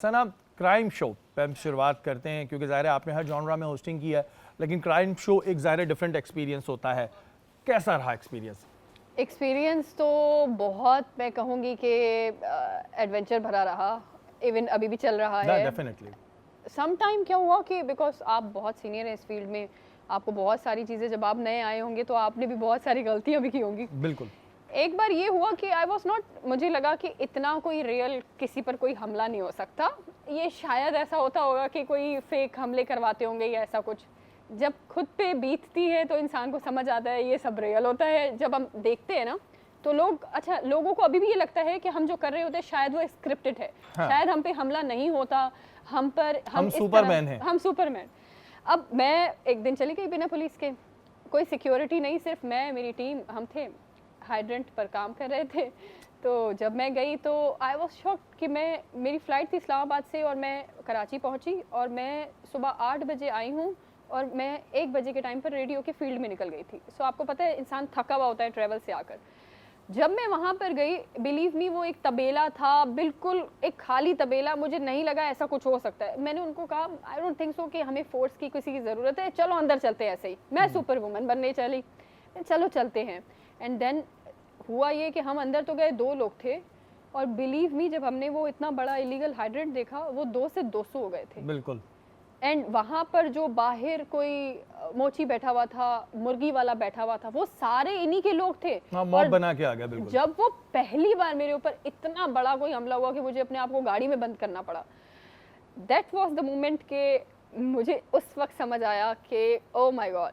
सना, crime show पे हम शुरुआत करते हैं क्योंकि ज़ाहिर है आपने हर जॉनरा में होस्टिंग की है, लेकिन क्राइम शो एक ज़ाहिर डिफरेंट एक्सपीरियंस होता है। कैसा रहा एक्सपीरियंस? एक्सपीरियंस तो बहुत, मैं कहूँगी कि एडवेंचर भरा रहा। इवन अभी भी चल रहा है। डेफिनेटली। सम टाइम क्या हुआ कि बिकॉज आप बहुत सीनियर हैं इस फील्ड में, आपको बहुत सारी चीज़ें, जब आप नए आए होंगे तो आपने भी बहुत सारी गलतियाँ भी की होंगी। बिल्कुल। एक बार ये हुआ कि आई वॉज नॉट, मुझे लगा कि इतना कोई रियल किसी पर कोई हमला नहीं हो सकता, ये शायद ऐसा होता होगा कि कोई फेक हमले करवाते होंगे या ऐसा कुछ। जब खुद पे बीतती है तो इंसान को समझ आता है ये सब रियल होता है। जब हम देखते हैं ना तो लोगों को अभी भी ये लगता है कि हम जो कर रहे होते हैं शायद वो स्क्रिप्टेड है। हाँ। शायद हम पे हमला नहीं होता, हम सुपरमैन हैं। हम सुपरमैन। अब मैं एक दिन चली गई बिना पुलिस के, कोई सिक्योरिटी नहीं, सिर्फ मैं, मेरी टीम, हम थे हाइड्रेंट पर काम कर रहे थे। तो जब मैं गई तो आई वॉज शॉक्ड कि मेरी फ़्लाइट थी इस्लामाबाद से और मैं कराची पहुंची और मैं सुबह 8 बजे आई हूँ और मैं 1 बजे के टाइम पर रेडियो के फील्ड में निकल गई थी। सो आपको पता है इंसान थका हुआ होता है ट्रैवल से आकर। जब मैं वहाँ पर गई, बिलीव मी, वो एक तबेला था, बिल्कुल एक खाली तबेला। मुझे नहीं लगा ऐसा कुछ हो सकता है। मैंने उनको कहा आई डोंट थिंक सो कि हमें फोर्स की किसी की ज़रूरत है, चलो अंदर चलते हैं। ऐसे ही मैं सुपर वुमन बनने चली, चलो चलते हैं। एंड देन हुआ ये कि हम अंदर तो गए, 2 लोग थे और बिलीव मी जब हमने वो इतना बड़ा इलीगल हाइड्रेंट देखा, वो 2 से 200 हो गए थे। बिल्कुल। एंड वहाँ पर जो बाहर कोई मोची बैठा हुआ था, मुर्गी वाला बैठा हुआ था, वो सारे इन्हीं के लोग थे। मॉब बना के आ गया। बिल्कुल। जब वो पहली बार मेरे ऊपर इतना बड़ा कोई हमला हुआ कि मुझे अपने आप को गाड़ी में बंद करना पड़ा, दैट वॉज द मोमेंट के मुझे उस वक्त समझ आया कि ओ माई गॉड,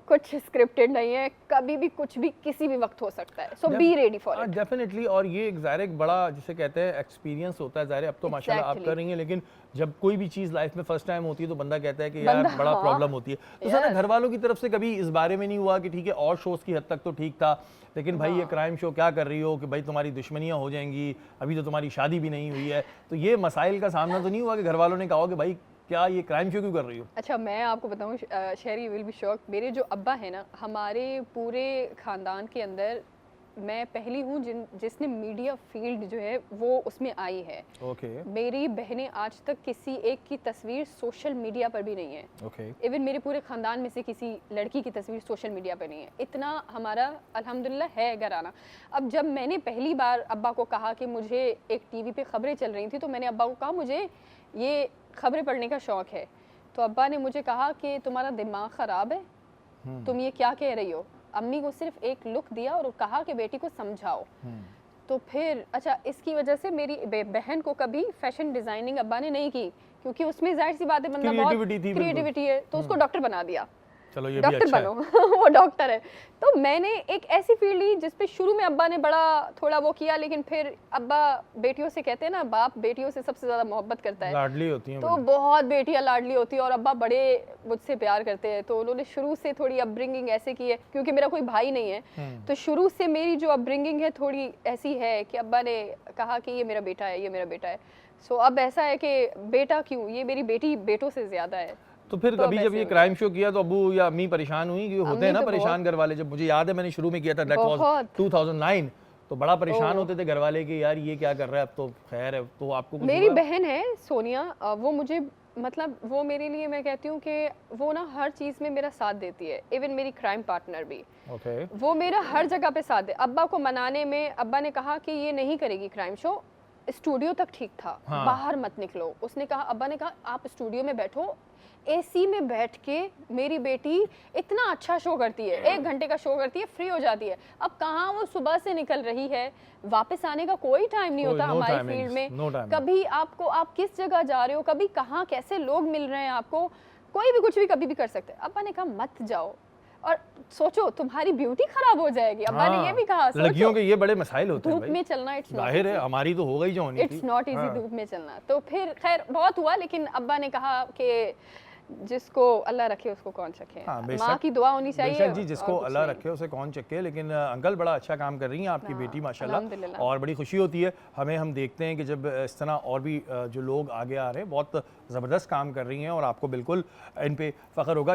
कुछ स्क्रिप्टेड नहीं है, कभी भी कुछ भी किसी भी वक्त हो सकता है। So be ready for it. Definitely. और ये एक ज़ाहिर एक बड़ा जिसे कहते हैं एक्सपीरियंस होता है। ज़ाहिर अब तो माशाल्लाह आप कर रही हैं, लेकिन जब कोई भी चीज़ लाइफ में फर्स्ट टाइम होती है तो बंदा कहता है कि यार बड़ा प्रॉब्लम होती है। तो सर, घर वालों की तरफ से कभी इस बारे में नहीं हुआ कि ठीक है और शोज़ की हद तक तो ठीक था, लेकिन भाई ये क्राइम शो क्या कर रही हो कि भाई तुम्हारी दुश्मनियाँ हो जाएंगी, अभी तो तुम्हारी शादी भी नहीं हुई है, तो ये मसाइल का सामना तो नहीं हुआ कि घर वालों ने कहा कि भाई क्या ये क्राइम शो क्यों कर रही हो? अच्छा, मैं आपको बताऊं शहरी विल बी शॉक, मेरे जो अब्बा है ना, हमारे पूरे ख़ानदान के अंदर मैं पहली हूँ जिसने मीडिया फील्ड जो है वो उसमें आई है। मेरी बहनें आज तक किसी एक की तस्वीर सोशल मीडिया पर भी नहीं है। इवन मेरे पूरे ख़ानदान में से किसी लड़की की तस्वीर सोशल मीडिया पर नहीं है। इतना हमारा अल्हम्दुलिल्लाह है घराना। अब जब मैंने पहली बार अब्बा को कहा कि मुझे एक टीवी पे ख़बरें चल रही थी, तो मैंने अब्बा को कहा मुझे ये खबरें पढ़ने का शौक है। तो अब्बा ने मुझे कहा कि तुम्हारा दिमाग ख़राब है, तुम ये क्या कह रही हो। अम्मी को सिर्फ एक लुक दिया और कहा कि बेटी को समझाओ। तो फिर अच्छा, इसकी वजह से मेरी बहन को कभी फैशन डिज़ाइनिंग अब्बा ने नहीं की, क्योंकि उसमें जाहिर सी बात है, बंदा बहुत क्रिएटिविटी है, तो उसको डॉक्टर बना दिया। चलो ये डॉक्टर भी अच्छा बनो वो डॉक्टर है। तो मैंने एक ऐसी फील्ड ली जिस पे शुरू में अब्बा ने बड़ा थोड़ा वो किया, लेकिन फिर अब्बा बेटियों से, कहते हैं ना बाप बेटियों से सबसे ज़्यादा मोहब्बत करता है, लाडली होती हैं, तो बहुत बेटियां लाडली होती है और अब्बा बड़े मुझसे प्यार करते हैं। तो उन्होंने शुरू से थोड़ी अपब्रिंगिंग ऐसे की है, क्योंकि मेरा कोई भाई नहीं है, तो शुरू से मेरी जो अपब्रिंगिंग है थोड़ी ऐसी है कि अब्बा ने कहा कि ये मेरा बेटा है, ये मेरा बेटा है। सो अब ऐसा है कि बेटा क्यों, ये मेरी बेटी बेटों से ज़्यादा है। तो फिर कभी जब ये क्राइम शो किया तो अबू या अम्मी परेशान हुई? क्योंकि होते हैं ना परेशान घर वाले। जब मुझे याद है मैंने शुरू में किया था, दैट वाज 2009, तो बड़ा परेशान होते थे घर वाले कि यार ये क्या कर रहा है। अब तो खैर है। तो आपको मेरी बहन है सोनिया, वो मुझे, मतलब वो मेरे लिए, मैं कहती हूँ कि वो ना हर चीज़ में मेरा साथ देती है। इवन मेरी क्राइम पार्टनर भी, वो मेरा हर जगह पे साथ दे। अब्बा को मनाने में, अब्बा ने कहा कि ये नहीं करेगी क्राइम शो, स्टूडियो तक ठीक था, बाहर मत निकलो। उसने कहा, अब्बा ने कहा आप स्टूडियो में बैठो, एसी में बैठ के मेरी बेटी इतना अच्छा शो करती है, 1 घंटे का शो करती है, फ्री हो जाती है। अब कहाँ वो सुबह से निकल रही है, वापस आने का कोई टाइम नहीं होता हमारी फील्ड में। कभी आपको, आप किस जगह जा रहे हो, कभी कहाँ कैसे लोग मिल रहे हैं आपको, कोई भी कुछ भी कभी भी कर सकते हैं। अब्बा ने कहा मत जाओ और सोचो तुम्हारी ब्यूटी खराब हो जाएगी। अब्बा ने ये भी कहा, लड़कियों के ये बड़े मसाइल होते हैं। धूप में चलना इट्स जाहिर है, हमारी तो हो गई जो होनी थी, इट्स नॉट इजी धूप में चलना। तो फिर खैर बहुत हुआ, लेकिन अब्बा ने कहा कि जिसको अल्लाह रखे उसको कौन चखे। माँ की दुआ होनी चाहिए जी, जिसको अल्लाह रखे उसे कौन चखे। लेकिन अंकल बड़ा अच्छा काम कर रही हैं आपकी बेटी माशाल्लाह, और बड़ी खुशी होती है हमें। हम देखते हैं कि जब इस तरह और भी जो लोग आगे आ रहे हैं, बहुत ज़बरदस्त काम कर रही हैं और आपको बिल्कुल इन पे फ़ख्र होगा।